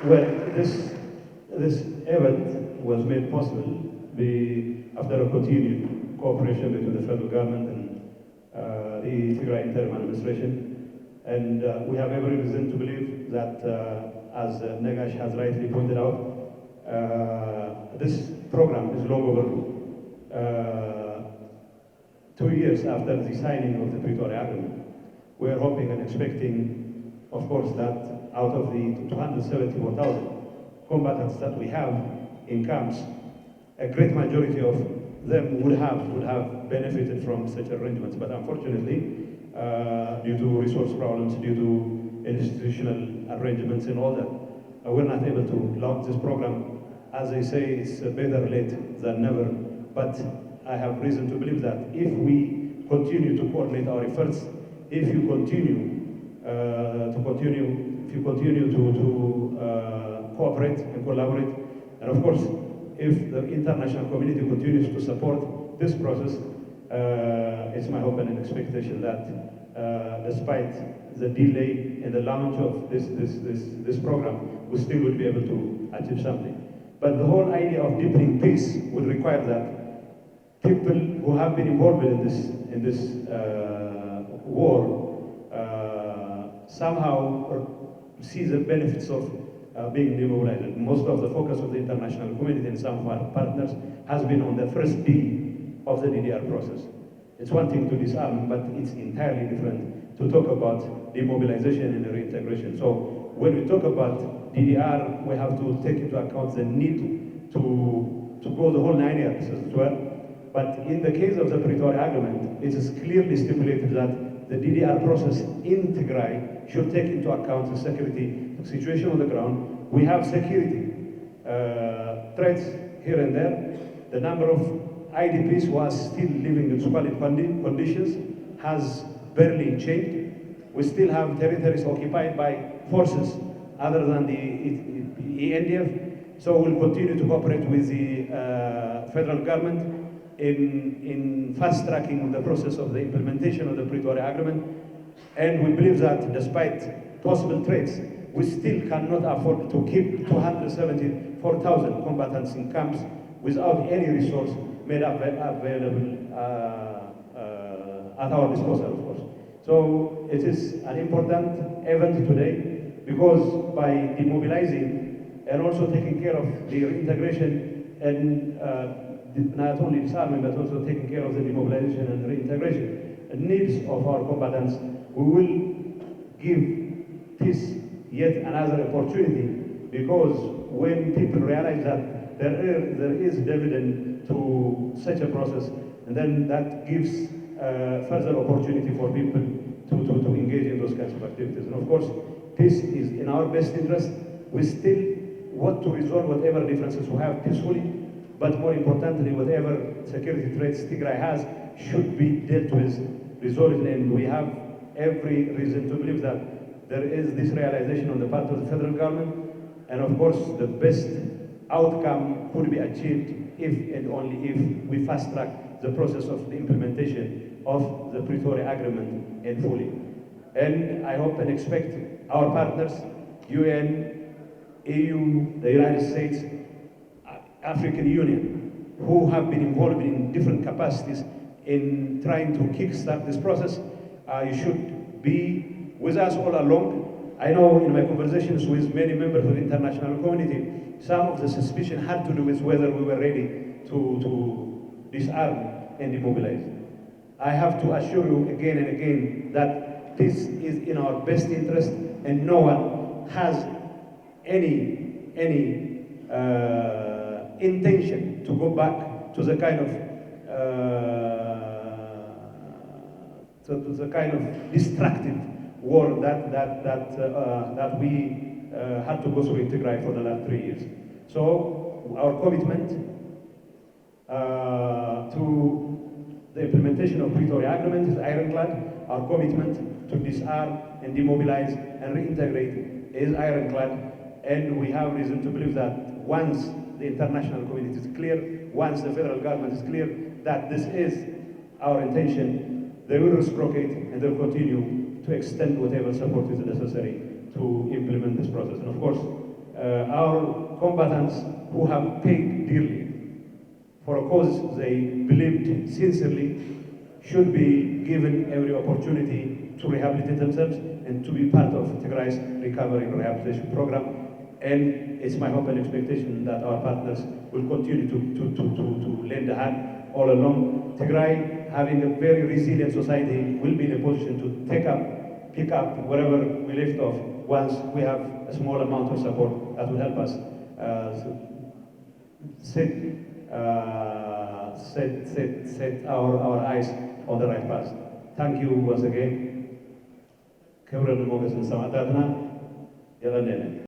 Well, this event was made possible after a continued cooperation between the federal government and the Tigray interim administration. And we have every reason to believe that, as Negash has rightly pointed out, this program is long overdue. 2 years after the signing of the Pretoria Agreement, we are hoping and expecting, of course, that out of the 274,000 combatants that we have in camps, a great majority of them would have benefited from such arrangements. But unfortunately, due to resource problems, due to institutional arrangements and all that, we're not able to launch this program. As they say, it's better late than never. But I have reason to believe that if we continue to coordinate our efforts, if you continue to cooperate and collaborate, and of course, if the international community continues to support this process, it's my hope and expectation that despite the delay in the launch of this program, we still will be able to achieve something. But the whole idea of deepening peace would require that people who have been involved in this war somehow see the benefits of being demobilized. Most of the focus of the international community and some of our partners has been on the first D of the DDR process. It's one thing to disarm, but it's entirely different to talk about demobilization and reintegration. So when we talk about DDR, we have to take into account the need to go the whole 9 years as well. But in the case of the Pretoria Agreement, it is clearly stipulated that the DDR process in Tigray should take into account the security situation on the ground. We have security threats here and there. The number of IDPs who are still living in squalid conditions has barely changed. We still have territories occupied by forces other than the ENDF. So we'll continue to cooperate with the federal government in fast-tracking the process of the implementation of the Pretoria Agreement. And we believe that despite possible threats, we still cannot afford to keep 274,000 combatants in camps without any resource made available at our disposal, of course. So it is an important event today because by demobilizing and also taking care of the reintegration and not only disarming but also taking care of the demobilization and reintegration needs of our combatants, we will give this yet another opportunity, because when people realize that there is dividend to such a process, and then that gives further opportunity for people to engage in those kinds of activities. And of course, this is in our best interest. We still want to resolve whatever differences we have peacefully, but more importantly, whatever security threats Tigray has should be dealt with, resolved, and we have every reason to believe that there is this realization on the part of the federal government, and of course the best outcome could be achieved if and only if we fast-track the process of the implementation of the Pretoria Agreement and fully. And I hope and expect our partners, UN, EU, the United States, African Union, who have been involved in different capacities in trying to kickstart this process, you should be with us all along. I know in my conversations with many members of the international community, some of the suspicion had to do with whether we were ready to disarm and demobilize. I have to assure you again and again that this is in our best interest, and no one has any intention to go back to the kind of destructive war that we had to go through in Tigray for the last 3 years. So our commitment to the implementation of Pretoria Agreement is ironclad. Our commitment to disarm and demobilize and reintegrate is ironclad. And we have reason to believe that once the international community is clear, once the federal government is clear that this is our intention, they will reciprocate and they'll continue to extend whatever support is necessary to implement this process. And of course, our combatants who have paid dearly for a cause they believed sincerely should be given every opportunity to rehabilitate themselves and to be part of Tigray's recovery and rehabilitation program. And it's my hope and expectation that our partners will continue to lend a hand all along. Tigray, having a very resilient society, will be in a position to pick up wherever we left off once we have a small amount of support that will help us set our eyes on the right path. Thank you once again. ክብርን ሞገስን ሰማዕታትና የለኔ